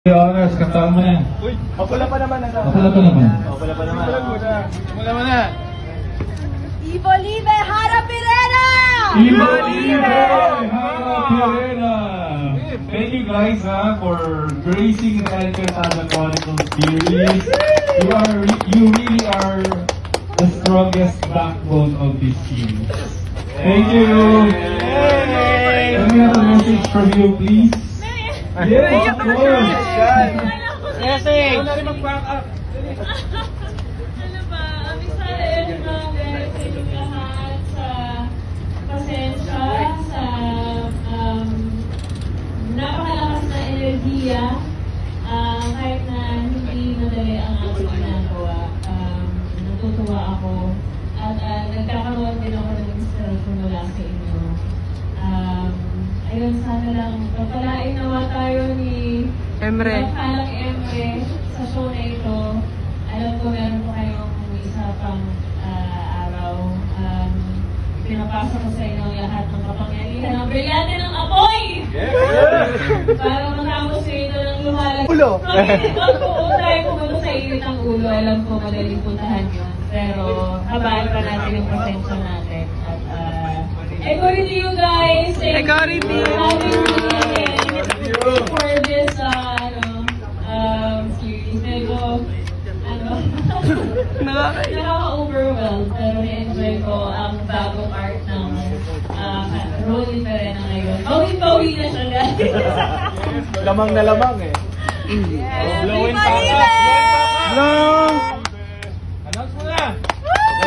Honors, kantaan mo na. Uy, mapula pa naman ang Mapula pa naman. Mapula pa naman. Mapula mo na. Ivo Live, Hara Pirena! Ivo Live! Hara Pirena! Thank you guys for gracing the El Quesada Chronicles series. You really are the strongest backbone of this team. Thank you! Can we have a message from you, please? Yes, of course! Message! Ano rin mag-back up? Ano ba? Ang excited namin sa inyong lahat sa pasensya, sa napakalakas na enerhiya. Kahit na hindi madali ang ating ginagawa, natutuwa ako. At nagkakaroon din ako ng inspirasyon mula sa inyo. Ayun, sana lang pagpalain nawa tayo ni Emre. Kalang Emre sa show na ito. Alam ko meron po kayong isa pang araw. Pinapasa ko sa inyo lahat ng kapangyarihan ng brilyante ng apoy! Para matapos ito ng lumalag. Ulo! Tayo kumulo sa init ng ulo. Alam ko madaling puntahan yun. Pero habaan pa natin yung pasensya natin. At echo to you guys! Echo rin to you. For this series. Medyo, nakaka-overwhelmed. Pero na-enjoy ko ang bagong art ng Rolly Perena ngayon. Bawin-bawi na siya, guys. Lamang na lamang eh. Yes! Blowing Ivo back Live! up! Blowing back up! Announce mo na!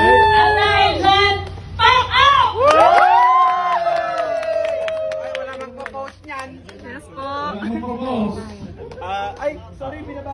Ang nailan, pack out! Ay, wala mang post niyan. Yes po. Ano po, boss? Ay, sorry, binaba.